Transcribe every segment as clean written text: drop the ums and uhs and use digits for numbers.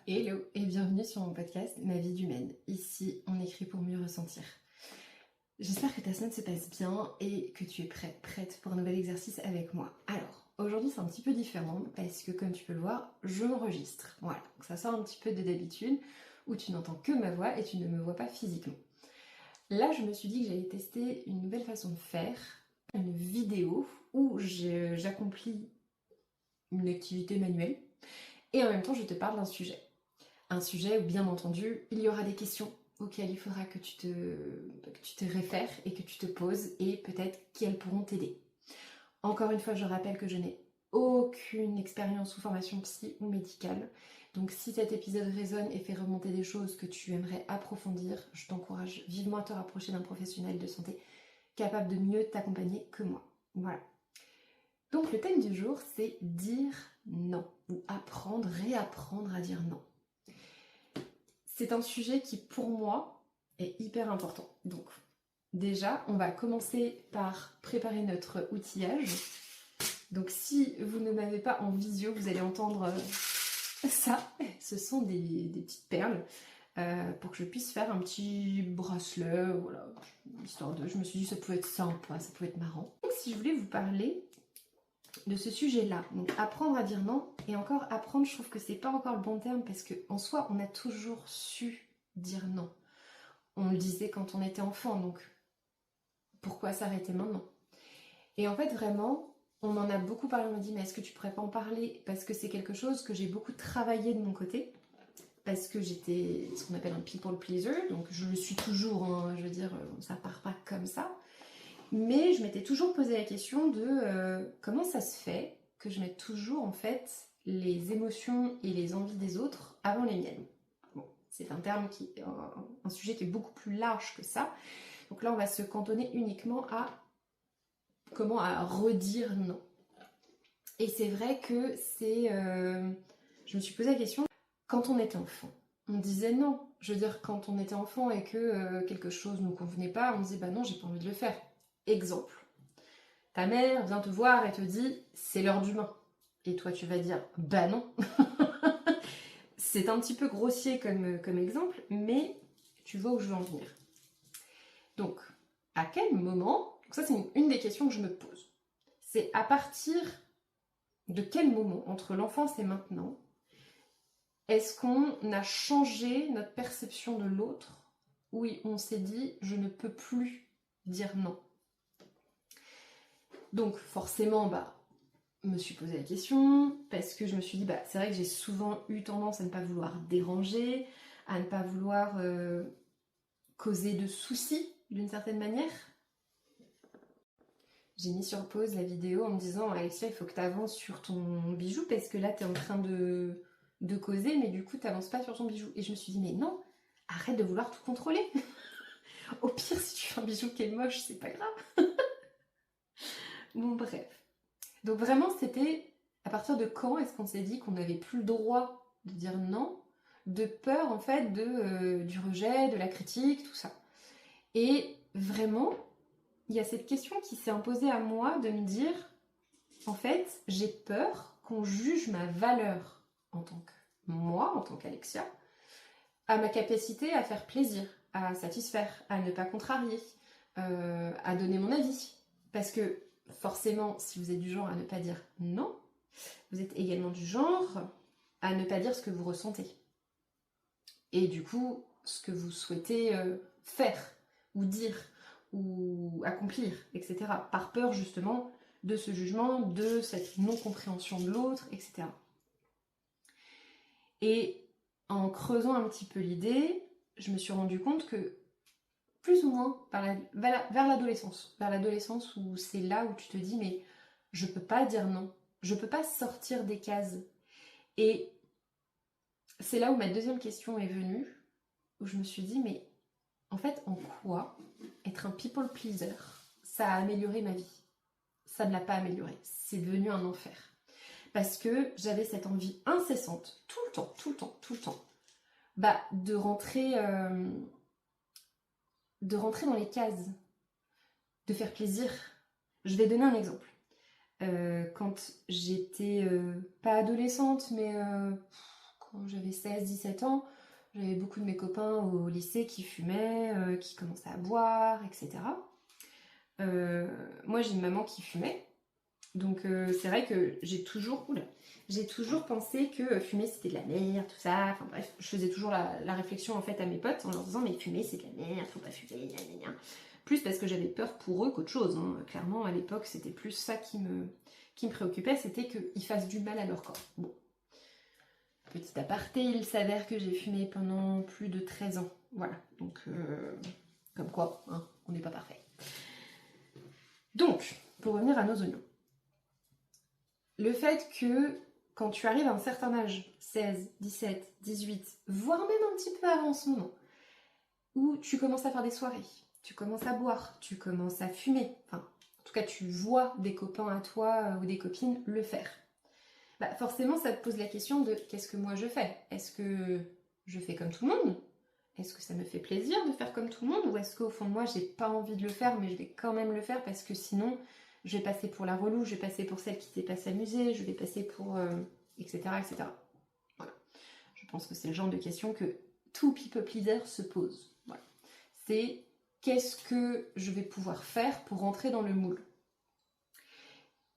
Hello et bienvenue sur mon podcast Ma vie d'humaine. Ici, on écrit pour mieux ressentir. J'espère que ta semaine se passe bien et que tu es prête pour un nouvel exercice avec moi. Alors, aujourd'hui c'est un petit peu différent parce que comme tu peux le voir, je m'enregistre. Voilà, donc ça sort un petit peu de d'habitude où tu n'entends que ma voix et tu ne me vois pas physiquement. Là, je me suis dit que j'allais tester une nouvelle façon de faire, une vidéo où j'accomplis une activité manuelle et en même temps je te parle d'un sujet. Un sujet où bien entendu il y aura des questions auxquelles il faudra que tu te réfères et que tu te poses et peut-être qu'elles pourront t'aider. Encore une fois, je rappelle que je n'ai aucune expérience ou formation psy ou médicale. Donc si cet épisode résonne et fait remonter des choses que tu aimerais approfondir, je t'encourage vivement à te rapprocher d'un professionnel de santé capable de mieux t'accompagner que moi. Voilà. Donc le thème du jour, c'est dire non ou apprendre, réapprendre à dire non. C'est un sujet qui, pour moi, est hyper important. Donc, déjà, on va commencer par préparer notre outillage. Donc, si vous ne m'avez pas en visio, vous allez entendre ça. Ce sont des petites perles pour que je puisse faire un petit bracelet. Voilà, histoire de... Je me suis dit que ça pouvait être sympa, ça pouvait être marrant. Donc, si je voulais vous parler de ce sujet-là, donc apprendre à dire non, et encore apprendre, je trouve que c'est pas encore le bon terme parce qu'en soi, on a toujours su dire non. On le disait quand on était enfant, donc pourquoi s'arrêter maintenant? Et en fait, vraiment, on en a beaucoup parlé, on m'a dit, mais est-ce que tu pourrais pas en parler? Parce que c'est quelque chose que j'ai beaucoup travaillé de mon côté, parce que j'étais ce qu'on appelle un people pleaser, donc je le suis toujours, hein, je veux dire, ça part pas comme ça. Mais je m'étais toujours posé la question de comment ça se fait que je mette toujours en fait les émotions et les envies des autres avant les miennes. Bon, c'est un terme un sujet qui est beaucoup plus large que ça. Donc là, on va se cantonner uniquement à comment à redire non. Et c'est vrai que je me suis posé la question, quand on était enfant, on disait non. Je veux dire, quand on était enfant et que quelque chose ne nous convenait pas, on disait bah non, j'ai pas envie de le faire. Exemple. Ta mère vient te voir et te dit c'est l'heure du bain. Et toi tu vas dire bah non. C'est un petit peu grossier comme exemple, mais tu vois où je veux en venir. Donc, à quel moment, donc ça c'est une des questions que je me pose, c'est à partir de quel moment, entre l'enfance et maintenant, est-ce qu'on a changé notre perception de l'autre, où on s'est dit je ne peux plus dire non. Donc forcément, me suis posé la question, parce que je me suis dit, c'est vrai que j'ai souvent eu tendance à ne pas vouloir déranger, à ne pas vouloir causer de soucis d'une certaine manière. J'ai mis sur pause la vidéo en me disant, Alexia, il faut que tu avances sur ton bijou, parce que là, tu es en train de causer, mais du coup, tu n'avances pas sur ton bijou. Et je me suis dit, mais non, arrête de vouloir tout contrôler. Au pire, si tu fais un bijou qui est moche, c'est pas grave. Bon, bref. Donc vraiment, c'était à partir de quand est-ce qu'on s'est dit qu'on n'avait plus le droit de dire non, de peur en fait du rejet, de la critique, tout ça. Et vraiment, il y a cette question qui s'est imposée à moi de me dire, en fait, j'ai peur qu'on juge ma valeur en tant que moi, en tant qu'Alexia, à ma capacité à faire plaisir, à satisfaire, à ne pas contrarier, à donner mon avis. Parce que forcément, si vous êtes du genre à ne pas dire non, vous êtes également du genre à ne pas dire ce que vous ressentez. Et du coup, ce que vous souhaitez faire, ou dire, ou accomplir, etc. Par peur justement de ce jugement, de cette non-compréhension de l'autre, etc. Et en creusant un petit peu l'idée, je me suis rendu compte que plus ou moins vers l'adolescence où c'est là où tu te dis mais je peux pas dire non, je peux pas sortir des cases. Et c'est là où ma deuxième question est venue, où je me suis dit mais en fait en quoi être un people pleaser ça a amélioré ma vie? Ça ne l'a pas amélioré, c'est devenu un enfer. Parce que j'avais cette envie incessante, tout le temps, de rentrer dans les cases, de faire plaisir. Je vais donner un exemple. Quand j'étais pas adolescente, mais quand j'avais 16-17 ans, j'avais beaucoup de mes copains au lycée qui fumaient, qui commençaient à boire, etc. Moi j'ai une maman qui fumait, donc c'est vrai que j'ai toujours pensé que fumer c'était de la merde, tout ça, enfin bref, je faisais toujours la réflexion en fait à mes potes en leur disant mais fumer c'est de la merde, faut pas fumer, gna gna gna. Plus parce que j'avais peur pour eux qu'autre chose, hein. Clairement à l'époque c'était plus ça qui me préoccupait, c'était qu'ils fassent du mal à leur corps. Bon. Petit aparté, il s'avère que j'ai fumé pendant plus de 13 ans, voilà, donc comme quoi, hein, on n'est pas parfait. Donc, pour revenir à nos oignons, le fait que quand tu arrives à un certain âge, 16, 17, 18, voire même un petit peu avant en ce moment, où tu commences à faire des soirées, tu commences à boire, tu commences à fumer, enfin, en tout cas tu vois des copains à toi ou des copines le faire, bah forcément ça te pose la question de qu'est-ce que moi je fais? Est-ce que je fais comme tout le monde? Est-ce que ça me fait plaisir de faire comme tout le monde? Ou est-ce qu'au fond de moi j'ai pas envie de le faire mais je vais quand même le faire parce que sinon je vais passer pour la relou, je vais passer pour celle qui sait pas s'amuser, je vais passer pour... etc. etc. Voilà. Je pense que c'est le genre de question que tout people pleaser se pose. Voilà. C'est qu'est-ce que je vais pouvoir faire pour rentrer dans le moule?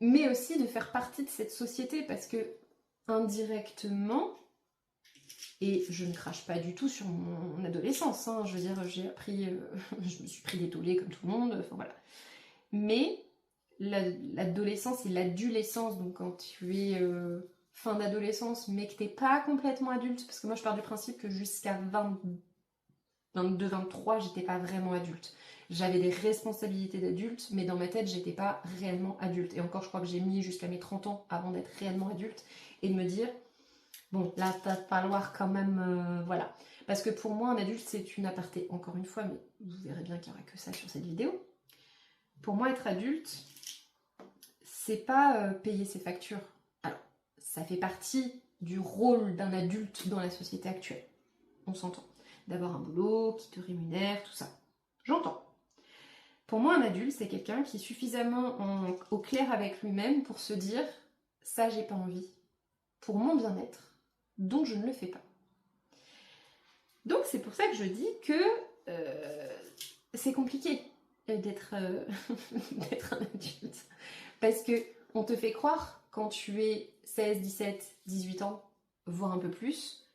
Mais aussi de faire partie de cette société parce que indirectement, et je ne crache pas du tout sur mon adolescence, hein, je veux dire, j'ai appris, je me suis pris des tollés comme tout le monde, enfin voilà. Mais l'adolescence et l'adolescence, donc quand tu es fin d'adolescence, mais que t'es pas complètement adulte, parce que moi je pars du principe que jusqu'à 22, 23, j'étais pas vraiment adulte. J'avais des responsabilités d'adulte, mais dans ma tête, j'étais pas réellement adulte. Et encore, je crois que j'ai mis jusqu'à mes 30 ans avant d'être réellement adulte, et de me dire, bon, là, t'as falloir quand même... voilà. Parce que pour moi, un adulte, c'est une aparté. Encore une fois, mais vous verrez bien qu'il n'y aura que ça sur cette vidéo. Pour moi, être adulte, c'est pas payer ses factures. Alors, ça fait partie du rôle d'un adulte dans la société actuelle. On s'entend. D'avoir un boulot qui te rémunère, tout ça. J'entends. Pour moi, un adulte, c'est quelqu'un qui est suffisamment au clair avec lui-même pour se dire « ça, j'ai pas envie. Pour mon bien-être, donc je ne le fais pas. » Donc, c'est pour ça que je dis que c'est compliqué d'être un adulte. Parce que on te fait croire, quand tu es 16, 17, 18 ans, voire un peu plus,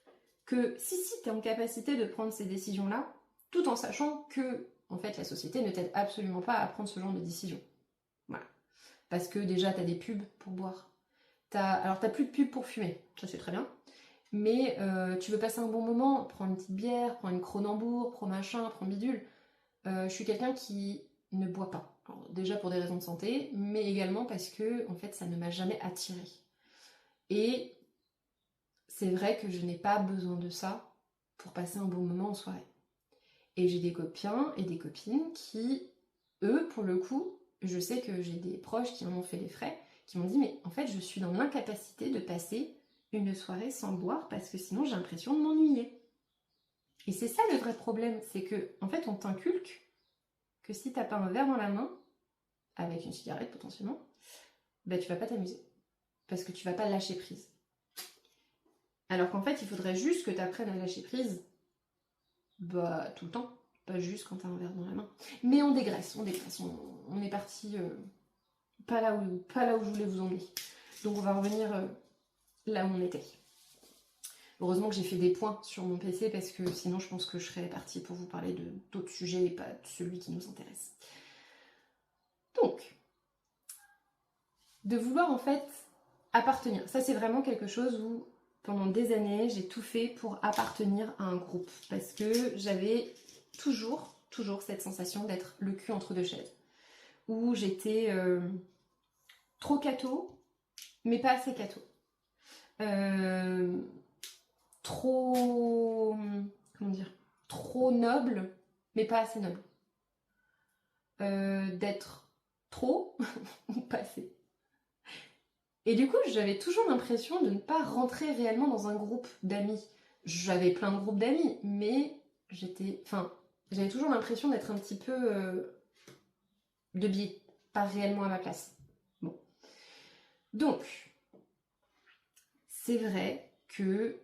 que si tu es en capacité de prendre ces décisions-là, tout en sachant que, en fait, la société ne t'aide absolument pas à prendre ce genre de décision. Voilà. Parce que déjà, tu as des pubs pour boire. Alors, tu n'as plus de pubs pour fumer, ça c'est très bien. Mais tu veux passer un bon moment, prends une petite bière, prends une Kronenbourg, prends machin, prends bidule. Je suis quelqu'un qui ne boit pas. Alors, déjà pour des raisons de santé, mais également parce que en fait ça ne m'a jamais attirée. Et c'est vrai que je n'ai pas besoin de ça pour passer un bon moment en soirée. Et j'ai des copains et des copines qui, eux, pour le coup, je sais que j'ai des proches qui en ont fait les frais, qui m'ont dit mais en fait je suis dans l'incapacité de passer une soirée sans boire parce que sinon j'ai l'impression de m'ennuyer. Et c'est ça le vrai problème, c'est que en fait on t'inculque que si t'as pas un verre dans la main, avec une cigarette potentiellement, bah tu vas pas t'amuser. Parce que tu vas pas lâcher prise. Alors qu'en fait, il faudrait juste que tu apprennes à lâcher prise bah tout le temps, pas juste quand t'as un verre dans la main. Mais on dégraisse, on est parti pas là où je voulais vous emmener. Donc on va revenir là où on était. Heureusement que j'ai fait des points sur mon PC parce que sinon je pense que je serais partie pour vous parler d'autres sujets et pas de celui qui nous intéresse. Donc, de vouloir en fait appartenir. Ça c'est vraiment quelque chose où pendant des années j'ai tout fait pour appartenir à un groupe parce que j'avais toujours cette sensation d'être le cul entre deux chaises. Où j'étais trop catho, mais pas assez catho. Trop... comment dire? Trop noble, mais pas assez noble. D'être trop, ou pas assez. Et du coup, j'avais toujours l'impression de ne pas rentrer réellement dans un groupe d'amis. J'avais plein de groupes d'amis, mais j'avais toujours l'impression d'être un petit peu de biais, pas réellement à ma place. Bon. Donc, c'est vrai que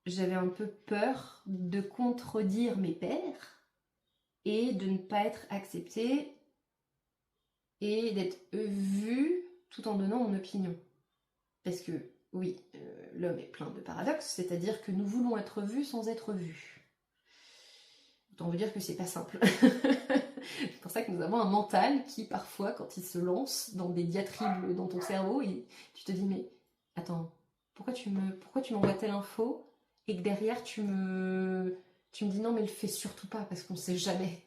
j'avais un peu peur de contredire mes pairs et de ne pas être acceptée et d'être vue tout en donnant mon opinion. Parce que, oui, l'homme est plein de paradoxes, c'est-à-dire que nous voulons être vus sans être vus. Autant vous dire que c'est pas simple. C'est pour ça que nous avons un mental qui, parfois, quand il se lance dans des diatribes dans ton cerveau, tu te dis, mais attends, pourquoi tu m'envoies telle info et que derrière tu me dis non, mais le fais surtout pas parce qu'on sait jamais.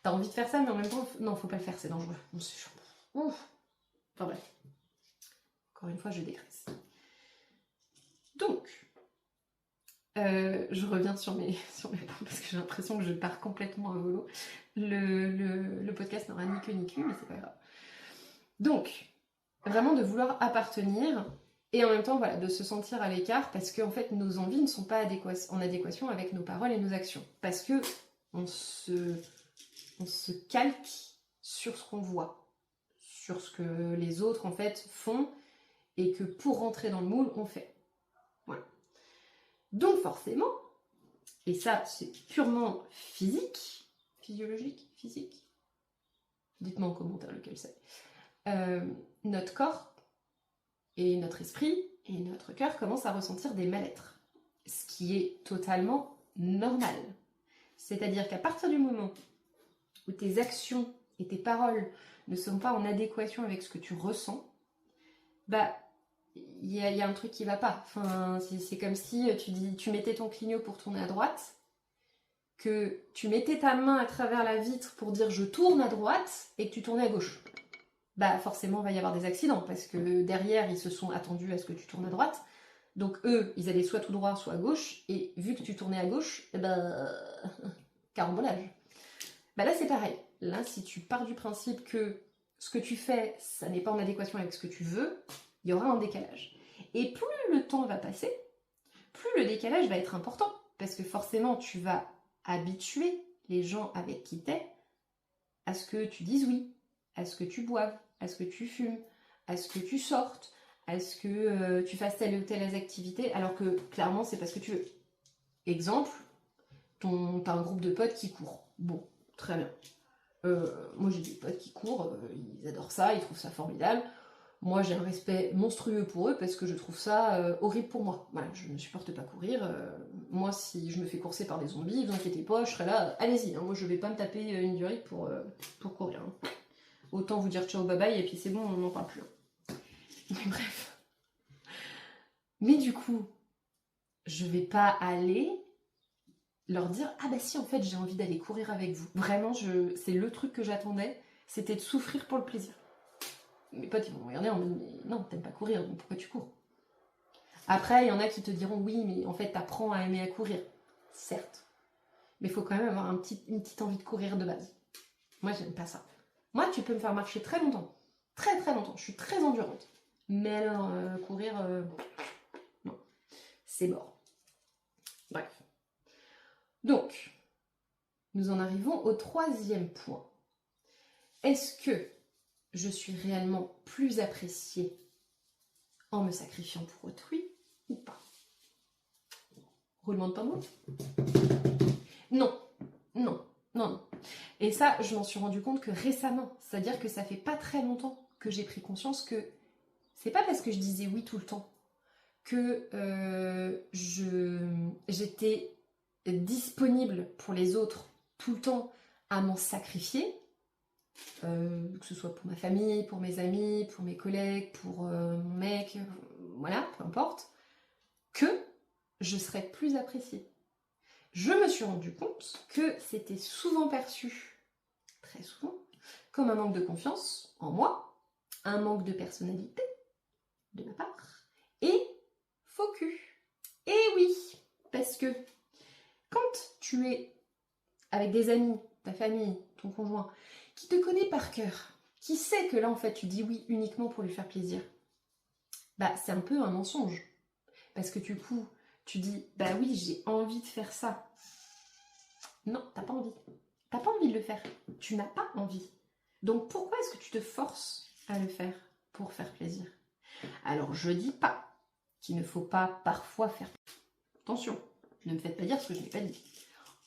T'as envie de faire ça, mais en même temps, non, faut pas le faire, c'est dangereux. Ouf. Enfin bref. Encore une fois, je dégraisse. Donc, je reviens sur mes points parce que j'ai l'impression que je pars complètement à volo. Le podcast n'aura ni queue ni cul, mais c'est pas grave. Donc, vraiment de vouloir appartenir et en même temps voilà, de se sentir à l'écart parce que en fait nos envies ne sont pas en adéquation avec nos paroles et nos actions. Parce que on se calque sur ce qu'on voit, sur ce que les autres en fait font et que pour rentrer dans le moule, on fait. Voilà. Donc forcément, et ça c'est purement physique, physiologique, physique, dites-moi en commentaire lequel c'est, notre corps et notre esprit et notre cœur commencent à ressentir des mal-être. Ce qui est totalement normal. C'est-à-dire qu'à partir du moment où tes actions et tes paroles ne sont pas en adéquation avec ce que tu ressens, bah il y a un truc qui va pas. Enfin, c'est comme si tu mettais ton clignot pour tourner à droite, que tu mettais ta main à travers la vitre pour dire je tourne à droite et que tu tournais à gauche. Bah forcément il va y avoir des accidents parce que derrière ils se sont attendus à ce que tu tournes à droite. Donc eux, ils allaient soit tout droit, soit à gauche, et vu que tu tournais à gauche, eh ben carambolage. Bah là c'est pareil. Là si tu pars du principe que ce que tu fais, ça n'est pas en adéquation avec ce que tu veux, il y aura un décalage. Et plus le temps va passer, plus le décalage va être important. Parce que forcément tu vas habituer les gens avec qui t'es à ce que tu dises oui, à ce que tu boives, à ce que tu fumes, à ce que tu sortes, à ce que tu fasses telle ou telle activité, alors que clairement c'est parce que tu veux. Exemple, t'as un groupe de potes qui courent. Bon, très bien. Moi j'ai des potes qui courent, ils adorent ça, ils trouvent ça formidable. Moi j'ai un respect monstrueux pour eux parce que je trouve ça horrible pour moi. Voilà, je ne supporte pas courir. Moi si je me fais courser par des zombies, vous inquiétez pas, je serai là, allez-y, hein, moi je vais pas me taper une durite pour courir. Hein. Autant vous dire ciao bye bye et puis c'est bon, on n'en parle plus. Mais bref. Mais du coup, je vais pas aller leur dire ah bah si en fait j'ai envie d'aller courir avec vous. Vraiment, c'est le truc que j'attendais, c'était de souffrir pour le plaisir. Mes potes ils vont me regarder en mode mais non, t'aimes pas courir, donc pourquoi tu cours? Après, il y en a qui te diront oui, mais en fait t'apprends à aimer à courir. Certes. Mais il faut quand même avoir une petite envie de courir de base. Moi j'aime pas ça. Moi tu peux me faire marcher très longtemps. Très très longtemps. Je suis très endurante. Mais alors, courir, non. C'est mort. Bref. Donc, nous en arrivons au troisième point. Est-ce que je suis réellement plus appréciée en me sacrifiant pour autrui ou pas? Roulement de tambour? Non, non, non, non. Et ça, je m'en suis rendu compte que récemment. C'est-à-dire que ça fait pas très longtemps que j'ai pris conscience que c'est pas parce que je disais oui tout le temps que j'étais disponible pour les autres tout le temps à m'en sacrifier, que ce soit pour ma famille, pour mes amis, pour mes collègues, pour mon mec, voilà, peu importe, que je serais plus appréciée. Je me suis rendu compte que c'était souvent perçu, très souvent, comme un manque de confiance en moi, un manque de personnalité de ma part, et faux cul. Et oui, parce que quand tu es avec des amis, ta famille, ton conjoint, qui te connaît par cœur, qui sait que là en fait tu dis oui uniquement pour lui faire plaisir, bah c'est un peu un mensonge. Parce que du coup, tu dis bah oui j'ai envie de faire ça. Non, t'as pas envie. T'as pas envie de le faire. Tu n'as pas envie. Donc pourquoi est-ce que tu te forces à le faire pour faire plaisir? Alors je dis pas qu'il ne faut pas parfois faire plaisir. Attention, ne me faites pas dire ce que je n'ai pas dit.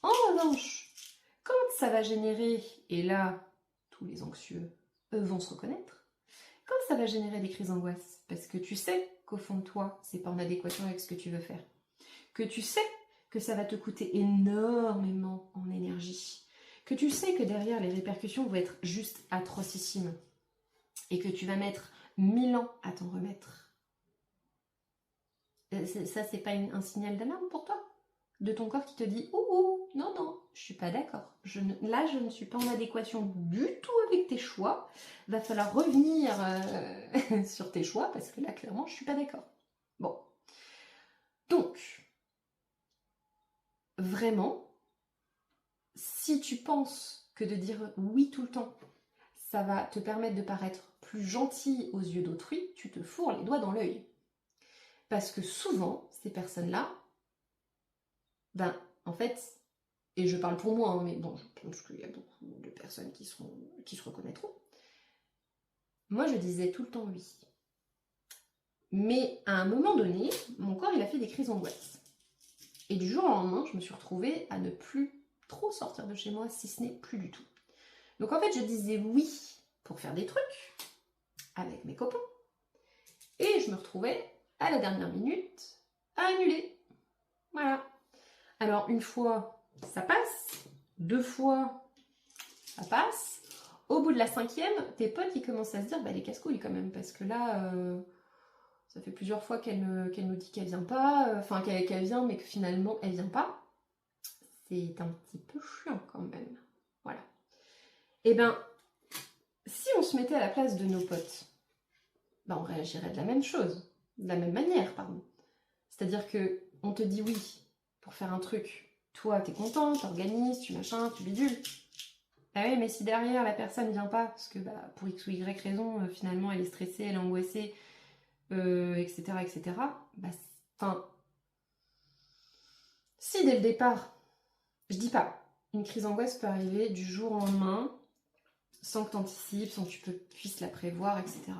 En revanche, quand ça va générer, et là, tous les anxieux, eux, vont se reconnaître, quand ça va générer des crises d'angoisse, parce que tu sais qu'au fond de toi, c'est pas en adéquation avec ce que tu veux faire, que tu sais que ça va te coûter énormément en énergie, que tu sais que derrière, les répercussions vont être juste atrocissimes, et que tu vas mettre 1000 ans à t'en remettre. Ça, c'est pas un signal d'alarme pour toi? De ton corps qui te dit « Ouh, non, non, je suis pas d'accord. Là, je ne suis pas en adéquation du tout avec tes choix. Va falloir revenir sur tes choix parce que là, clairement, je suis pas d'accord. » Bon. Donc, vraiment, si tu penses que de dire oui tout le temps, ça va te permettre de paraître plus gentil aux yeux d'autrui, tu te fourres les doigts dans l'œil. Parce que souvent, ces personnes-là, ben, en fait, et je parle pour moi, hein, mais bon, je pense qu'il y a beaucoup de personnes qui se reconnaîtront. Moi, je disais tout le temps oui. Mais à un moment donné, mon corps, il a fait des crises d'angoisse. Et du jour au lendemain, je me suis retrouvée à ne plus trop sortir de chez moi, si ce n'est plus du tout. Donc en fait, je disais oui pour faire des trucs avec mes copains. Et je me retrouvais à la dernière minute à annuler. Voilà. Alors une fois, ça passe. 2 fois, ça passe. Au bout de la 5e, tes potes, ils commencent à se dire, bah les casse-couilles quand même, parce que là, ça fait plusieurs fois qu'elle nous dit qu'elle vient pas, enfin qu'elle vient, mais que finalement, elle vient pas. C'est un petit peu chiant quand même. Voilà. Et ben, si on se mettait à la place de nos potes, ben on réagirait de la même chose, de la même manière, pardon. C'est-à-dire que on te dit oui pour faire un truc, toi t'es content, t'organises, tu machin, tu bidules. Ah oui, mais si derrière la personne vient pas, parce que bah, pour X ou Y raison, finalement elle est stressée, elle est angoissée, etc., etc., bah, enfin, si dès le départ, je dis pas, une crise d'angoisse peut arriver du jour au lendemain, sans que tu anticipes, sans que tu puisses la prévoir, etc.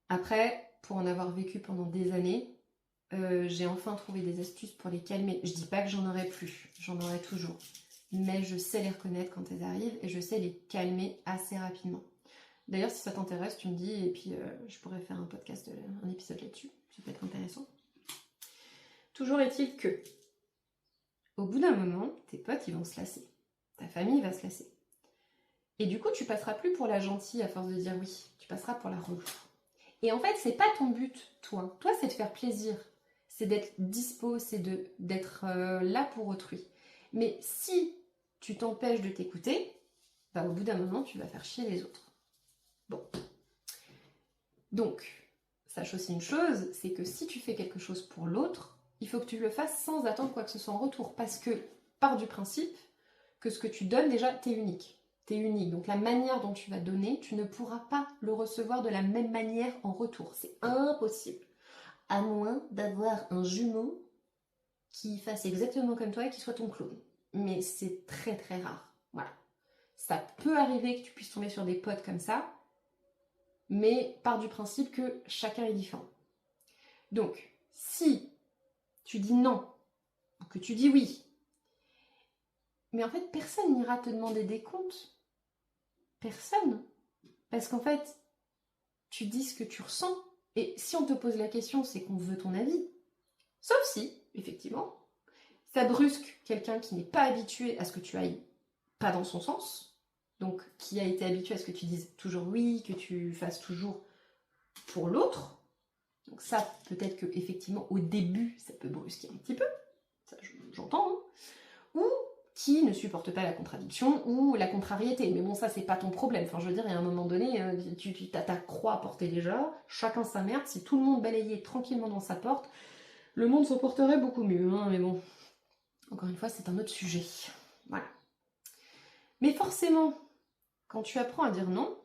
Après, pour en avoir vécu pendant des années, j'ai enfin trouvé des astuces pour les calmer. Je dis pas que j'en aurai plus, j'en aurai toujours. Mais je sais les reconnaître quand elles arrivent et je sais les calmer assez rapidement. D'ailleurs, si ça t'intéresse, tu me dis et puis je pourrais faire un podcast, un épisode là-dessus. Ça peut être intéressant. Toujours est-il que, au bout d'un moment, tes potes, ils vont se lasser. Ta famille va se lasser. Et du coup, tu passeras plus pour la gentille à force de dire oui. Tu passeras pour la relou. Et en fait, c'est pas ton but, toi. Toi, c'est de faire plaisir. C'est d'être dispo, c'est d'être là pour autrui. Mais si tu t'empêches de t'écouter, bah, au bout d'un moment, tu vas faire chier les autres. Bon. Donc, sache aussi une chose, c'est que si tu fais quelque chose pour l'autre, il faut que tu le fasses sans attendre quoi que ce soit en retour. Parce que, part du principe que ce que tu donnes, déjà, t'es unique. T'es unique. Donc la manière dont tu vas donner, tu ne pourras pas le recevoir de la même manière en retour. C'est impossible. À moins d'avoir un jumeau qui fasse exactement comme toi et qui soit ton clone. Mais c'est très très rare. Voilà. Ça peut arriver que tu puisses tomber sur des potes comme ça, mais part du principe que chacun est différent. Donc, si tu dis non, ou que tu dis oui, mais en fait, personne n'ira te demander des comptes. Personne. Parce qu'en fait, tu dis ce que tu ressens. Et si on te pose la question, c'est qu'on veut ton avis. Sauf si, effectivement, ça brusque quelqu'un qui n'est pas habitué à ce que tu ailles pas dans son sens, donc qui a été habitué à ce que tu dises toujours oui, que tu fasses toujours pour l'autre. Donc ça, peut-être que effectivement au début, ça peut brusquer un petit peu, ça j'entends, hein. Ou qui ne supporte pas la contradiction ou la contrariété. Mais bon, ça, c'est pas ton problème. Enfin, je veux dire, il y a un moment donné, tu as ta croix à porter déjà, chacun sa merde. Si tout le monde balayait tranquillement dans sa porte, le monde s'en porterait beaucoup mieux. Hein, mais bon, encore une fois, c'est un autre sujet. Voilà. Mais forcément, quand tu apprends à dire non,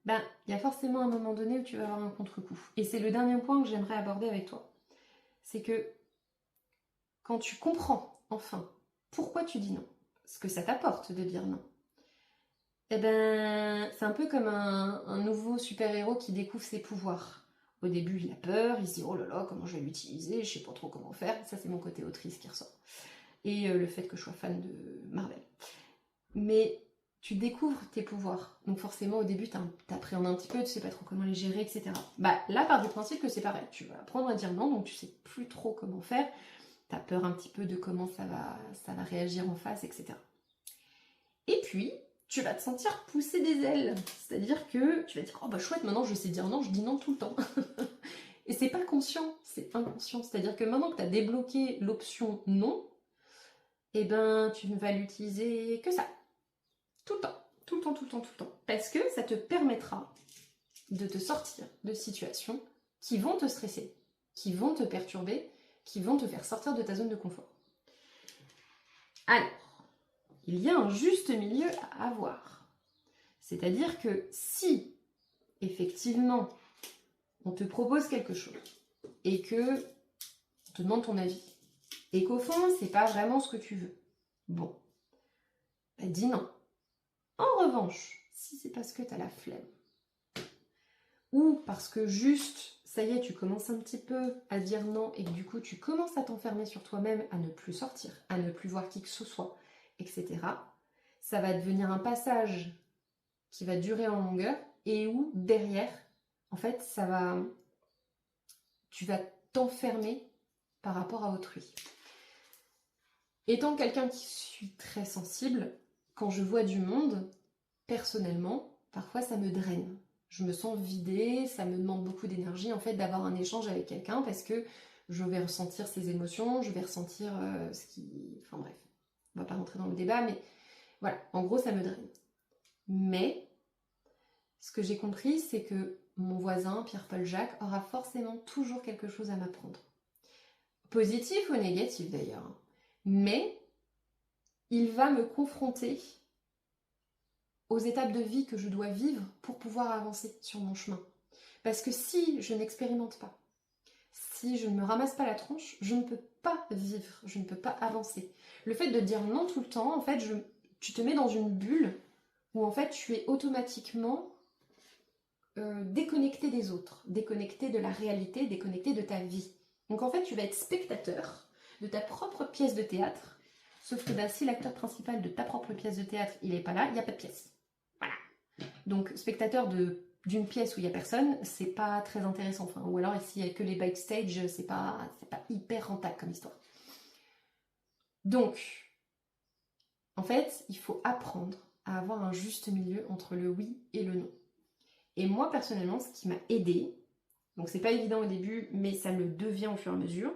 ben, il y a forcément un moment donné où tu vas avoir un contre-coup. Et c'est le dernier point que j'aimerais aborder avec toi. C'est que quand tu comprends, enfin, pourquoi tu dis non, ce que ça t'apporte de dire non, eh ben, c'est un peu comme un nouveau super-héros qui découvre ses pouvoirs. Au début, il a peur, il se dit oh là là, comment je vais l'utiliser, je sais pas trop comment faire. Ça, c'est mon côté autrice qui ressort. Et le fait que je sois fan de Marvel. Mais tu découvres tes pouvoirs. Donc forcément, au début, t'appréhendes un petit peu, tu sais pas trop comment les gérer, etc. Bah là, par du principe que c'est pareil. Tu vas apprendre à dire non, donc tu sais plus trop comment faire. T'as peur un petit peu de comment ça va réagir en face, etc. Et puis, tu vas te sentir pousser des ailes. C'est-à-dire que tu vas te dire oh bah chouette, maintenant je sais dire non, je dis non tout le temps. Et c'est pas conscient, c'est inconscient. C'est-à-dire que maintenant que tu as débloqué l'option non, eh ben tu ne vas l'utiliser que ça. Tout le temps, tout le temps, tout le temps, tout le temps. Parce que ça te permettra de te sortir de situations qui vont te stresser, qui vont te perturber, qui vont te faire sortir de ta zone de confort. Alors, il y a un juste milieu à avoir. C'est-à-dire que si, effectivement, on te propose quelque chose et que on te demande ton avis et qu'au fond, c'est pas vraiment ce que tu veux, bon, bah dis non. En revanche, si c'est parce que tu as la flemme, ou parce que juste, ça y est, tu commences un petit peu à dire non et que du coup, tu commences à t'enfermer sur toi-même, à ne plus sortir, à ne plus voir qui que ce soit, etc., ça va devenir un passage qui va durer en longueur et où, derrière, en fait, tu vas t'enfermer par rapport à autrui. Étant quelqu'un qui suis très sensible, quand je vois du monde, personnellement, parfois ça me draine. Je me sens vidée, ça me demande beaucoup d'énergie en fait d'avoir un échange avec quelqu'un parce que je vais ressentir ses émotions, je vais ressentir ce qui... Enfin bref, on va pas rentrer dans le débat, mais voilà, en gros ça me draine. Mais ce que j'ai compris, c'est que mon voisin, Pierre-Paul Jacques, aura forcément toujours quelque chose à m'apprendre. Positif ou négatif d'ailleurs. Mais il va me confronter aux étapes de vie que je dois vivre pour pouvoir avancer sur mon chemin. Parce que si je n'expérimente pas, si je ne me ramasse pas la tronche, je ne peux pas vivre, je ne peux pas avancer. Le fait de dire non tout le temps, en fait, tu te mets dans une bulle où en fait tu es automatiquement déconnecté des autres, déconnecté de la réalité, déconnecté de ta vie. Donc en fait, tu vas être spectateur de ta propre pièce de théâtre, sauf que si l'acteur principal de ta propre pièce de théâtre, il n'est pas là, il n'y a pas de pièce. Voilà. Donc spectateur d'une pièce où il n'y a personne, c'est pas très intéressant. Enfin, ou alors s'il n'y a que les backstage, c'est pas hyper rentable comme histoire. Donc, en fait, il faut apprendre à avoir un juste milieu entre le oui et le non. Et moi, personnellement, ce qui m'a aidée, donc c'est pas évident au début, mais ça le devient au fur et à mesure,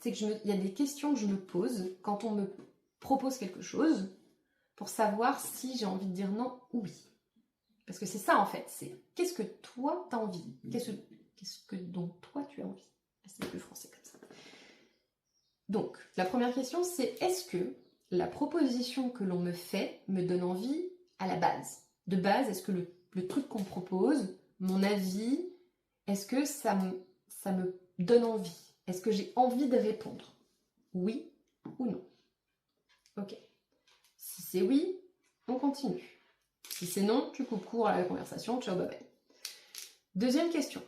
c'est qu'il y a des questions que je me pose quand on me propose quelque chose pour savoir si j'ai envie de dire non ou oui. Parce que c'est ça en fait, c'est qu'est-ce que toi t'as envie, qu'est-ce que dont toi tu as envie. C'est plus français comme ça. Donc, la première question c'est est-ce que la proposition que l'on me fait me donne envie à la base? De base, est-ce que le truc qu'on me propose, mon avis, est-ce que ça me donne envie? Est-ce que j'ai envie de répondre? Oui ou non? Ok. Si c'est oui, on continue. Si c'est non, tu coupes court à la conversation, ciao, bye bye. Deuxième question.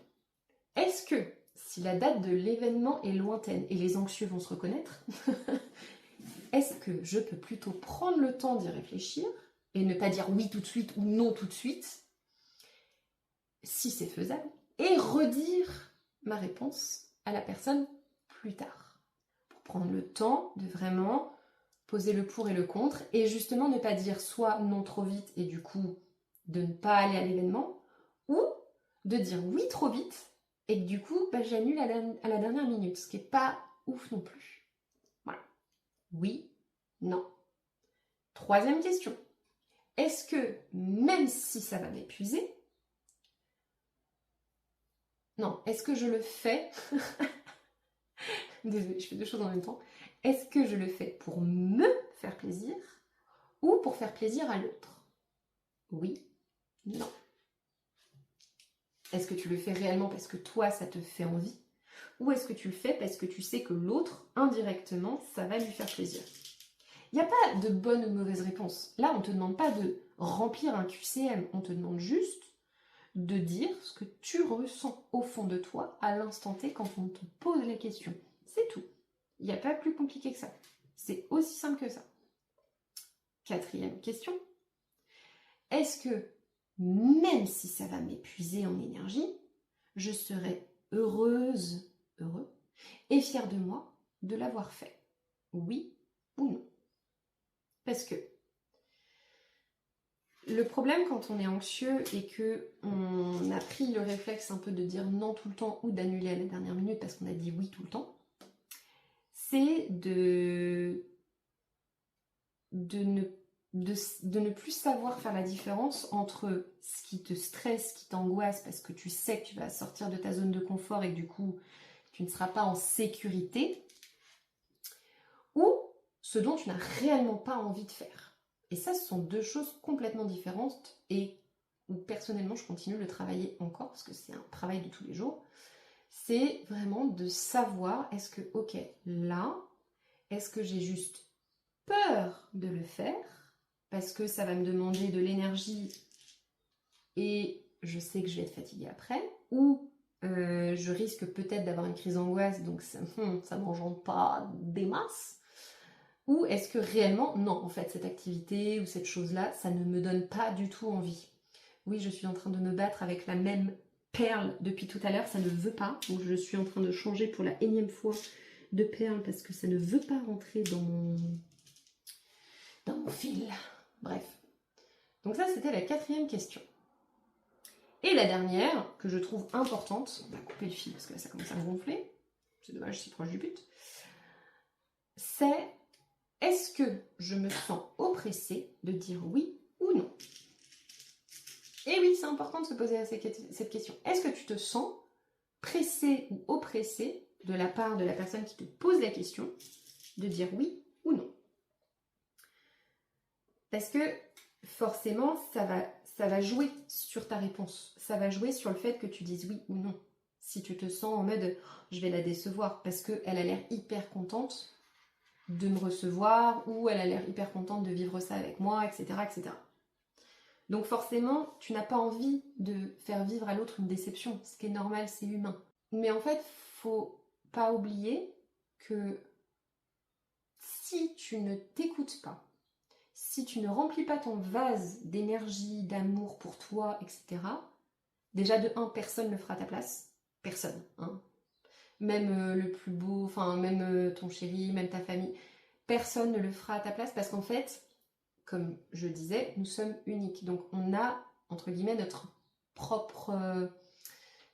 Est-ce que, si la date de l'événement est lointaine, et les anxieux vont se reconnaître, est-ce que je peux plutôt prendre le temps d'y réfléchir et ne pas dire oui tout de suite ou non tout de suite, si c'est faisable, et redire ma réponse à la personne plus tard, pour prendre le temps de vraiment poser le pour et le contre, et justement ne pas dire soit non trop vite et du coup de ne pas aller à l'événement, ou de dire oui trop vite et que du coup j'annule à la dernière minute, ce qui n'est pas ouf non plus. Voilà. Oui, non. Troisième question. Est-ce que même si ça va m'épuiser, non, est-ce que je le fais Désolée, je fais deux choses en même temps. Est-ce que je le fais pour me faire plaisir ou pour faire plaisir à l'autre? Oui, non. Est-ce que tu le fais réellement parce que toi, ça te fait envie? Ou est-ce que tu le fais parce que tu sais que l'autre, indirectement, ça va lui faire plaisir? Il n'y a pas de bonne ou de mauvaise réponse. Là, on ne te demande pas de remplir un QCM. On te demande juste de dire ce que tu ressens au fond de toi à l'instant T quand on te pose la question. C'est tout. Il n'y a pas plus compliqué que ça. C'est aussi simple que ça. 4e question. Est-ce que, même si ça va m'épuiser en énergie, je serai heureuse, heureux, et fière de moi de l'avoir fait? Oui ou non? Parce que le problème quand on est anxieux et qu'on a pris le réflexe un peu de dire non tout le temps ou d'annuler à la dernière minute parce qu'on a dit oui tout le temps, c'est de ne plus savoir faire la différence entre ce qui te stresse, ce qui t'angoisse parce que tu sais que tu vas sortir de ta zone de confort et que du coup tu ne seras pas en sécurité, ou ce dont tu n'as réellement pas envie de faire. Et ça, ce sont deux choses complètement différentes et où personnellement je continue de travailler encore parce que c'est un travail de tous les jours. C'est vraiment de savoir, est-ce que, ok, là, est-ce que j'ai juste peur de le faire parce que ça va me demander de l'énergie et je sais que je vais être fatiguée après, ou je risque peut-être d'avoir une crise d'angoisse, donc ça m'engendre pas des masses, ou est-ce que réellement, non, en fait, cette activité ou cette chose-là, ça ne me donne pas du tout envie. Oui, je suis en train de me battre avec la même perle depuis tout à l'heure, ça ne veut pas, donc je suis en train de changer pour la énième fois de perle parce que ça ne veut pas rentrer dans mon fil. Bref. Donc ça, c'était la 4e question. Et la dernière, que je trouve importante, on va couper le fil parce que là, ça commence à me gonfler. C'est dommage, je suis proche du but. C'est, est-ce que je me sens oppressée de dire oui ou non? Et oui, c'est important de se poser cette question. Est-ce que tu te sens pressée ou oppressée de la part de la personne qui te pose la question de dire oui ou non? Parce que forcément, ça va jouer sur ta réponse. Ça va jouer sur le fait que tu dises oui ou non. Si tu te sens en mode « je vais la décevoir » parce qu'elle a l'air hyper contente de me recevoir ou elle a l'air hyper contente de vivre ça avec moi, etc. etc. Donc forcément, tu n'as pas envie de faire vivre à l'autre une déception. Ce qui est normal, c'est humain. Mais en fait, faut pas oublier que si tu ne t'écoutes pas, si tu ne remplis pas ton vase d'énergie, d'amour pour toi, etc., déjà de 1, personne ne le fera à ta place. Personne. Hein. Même le plus beau, enfin même ton chéri, même ta famille, personne ne le fera à ta place parce qu'en fait, comme je disais, nous sommes uniques. Donc on a, entre guillemets, notre propre...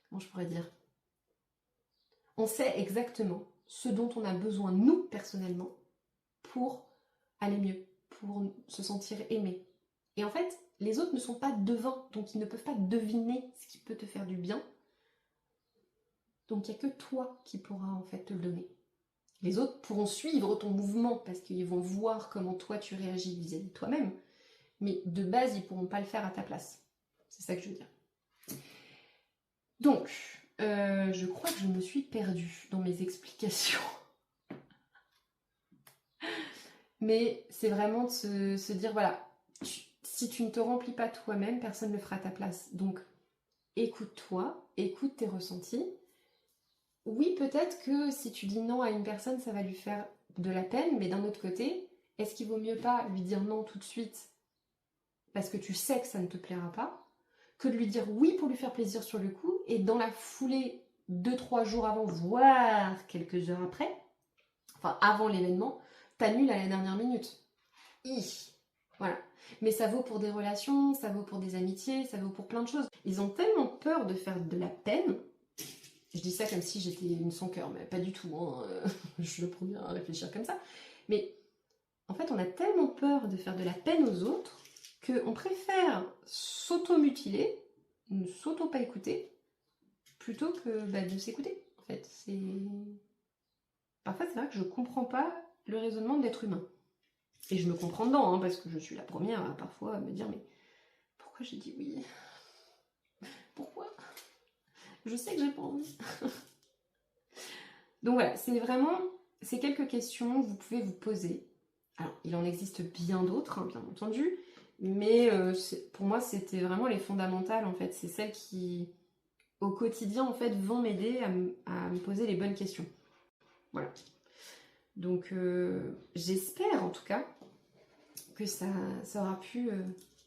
comment je pourrais dire? On sait exactement ce dont on a besoin, nous, personnellement, pour aller mieux, pour se sentir aimé. Et en fait, les autres ne sont pas devins, donc ils ne peuvent pas deviner ce qui peut te faire du bien. Donc il n'y a que toi qui pourras en fait te le donner. Les autres pourront suivre ton mouvement parce qu'ils vont voir comment toi tu réagis vis-à-vis de toi-même. Mais de base, ils ne pourront pas le faire à ta place. C'est ça que je veux dire. Donc, je crois que je me suis perdue dans mes explications. Mais c'est vraiment de se dire, voilà, si tu ne te remplis pas toi-même, personne ne le fera à ta place. Donc, écoute-toi, écoute tes ressentis. Oui, peut-être que si tu dis non à une personne, ça va lui faire de la peine, mais d'un autre côté, est-ce qu'il vaut mieux pas lui dire non tout de suite parce que tu sais que ça ne te plaira pas, que de lui dire oui pour lui faire plaisir sur le coup, et dans la foulée, 2-3 jours avant, voire quelques heures après, enfin avant l'événement, t'annules à la dernière minute. Voilà. Mais ça vaut pour des relations, ça vaut pour des amitiés, ça vaut pour plein de choses. Ils ont tellement peur de faire de la peine. Je dis ça comme si j'étais une sans cœur, mais pas du tout. Hein. Je suis le premier à réfléchir comme ça. Mais en fait, on a tellement peur de faire de la peine aux autres qu'on préfère s'auto-mutiler, ne s'auto-pas écouter, plutôt que de s'écouter. En fait, parfois, c'est vrai que je comprends pas le raisonnement de l'être humain. Et je me comprends dedans, hein, parce que je suis la première à parfois me dire, mais pourquoi j'ai dit oui? Pourquoi? Je sais que j'ai pas envie. Donc voilà, c'est quelques questions que vous pouvez vous poser. Alors, il en existe bien d'autres, hein, bien entendu, Mais pour moi, c'était vraiment les fondamentales, en fait. C'est celles qui, au quotidien, en fait, vont m'aider à me poser les bonnes questions. Voilà. Donc, j'espère, en tout cas, que ça aura pu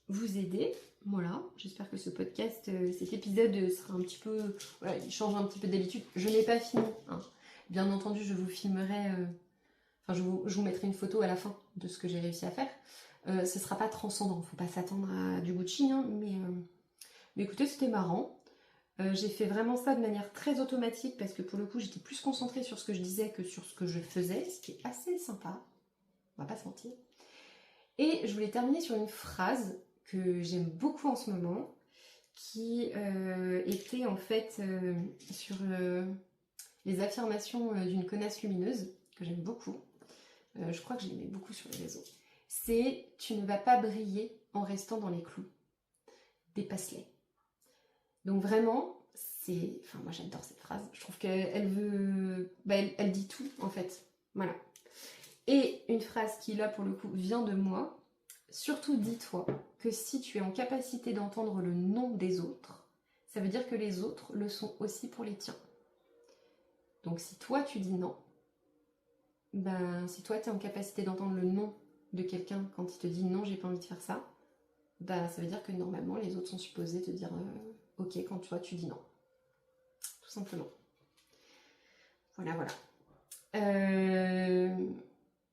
vous aider. Voilà, j'espère que ce podcast, cet épisode sera un petit peu... Voilà, il change un petit peu d'habitude. Je n'ai pas fini, hein. Bien entendu, je vous filmerai... Enfin, je vous mettrai une photo à la fin de ce que j'ai réussi à faire. Ce sera pas transcendant, faut pas s'attendre à du Gucci, hein, mais écoutez, c'était marrant. J'ai fait vraiment ça de manière très automatique parce que pour le coup, j'étais plus concentrée sur ce que je disais que sur ce que je faisais, ce qui est assez sympa, on va pas se mentir. Et je voulais terminer sur une phrase que j'aime beaucoup en ce moment, qui était en fait sur les affirmations d'une connasse lumineuse, que j'aime beaucoup. Je crois que je les mets beaucoup sur les réseaux. C'est « Tu ne vas pas briller en restant dans les clous. Dépasse-les ». Donc vraiment, c'est... Enfin, moi j'adore cette phrase. Je trouve qu'elle veut... Bah, elle dit tout, en fait. Voilà. Et une phrase qui, là, pour le coup, vient de moi. Surtout dis-toi que si tu es en capacité d'entendre le non des autres, ça veut dire que les autres le sont aussi pour les tiens. Donc si toi tu dis non, ben si toi tu es en capacité d'entendre le non de quelqu'un quand il te dit non, j'ai pas envie de faire ça, ben ça veut dire que normalement les autres sont supposés te dire ok quand toi tu dis non. Tout simplement. Voilà, voilà.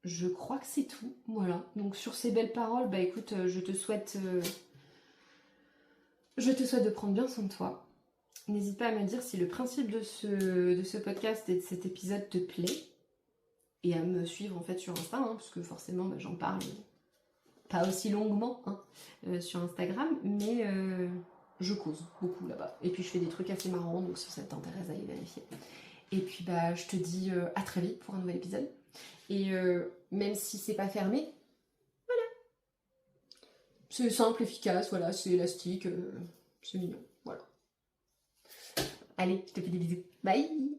Je crois que c'est tout. Voilà. Donc sur ces belles paroles, bah écoute, je te souhaite de prendre bien soin de toi. N'hésite pas à me dire si le principe de ce podcast et de cet épisode te plaît. Et à me suivre en fait sur Insta, hein, parce que forcément bah, j'en parle pas aussi longuement hein, sur Instagram, mais je cause beaucoup là-bas. Et puis je fais des trucs assez marrants, donc si ça t'intéresse, allez vérifier. Et puis bah je te dis à très vite pour un nouvel épisode. Et même si c'est pas fermé, voilà. C'est simple, efficace, voilà, c'est élastique, c'est mignon, voilà. Allez, je te fais des bisous. Bye!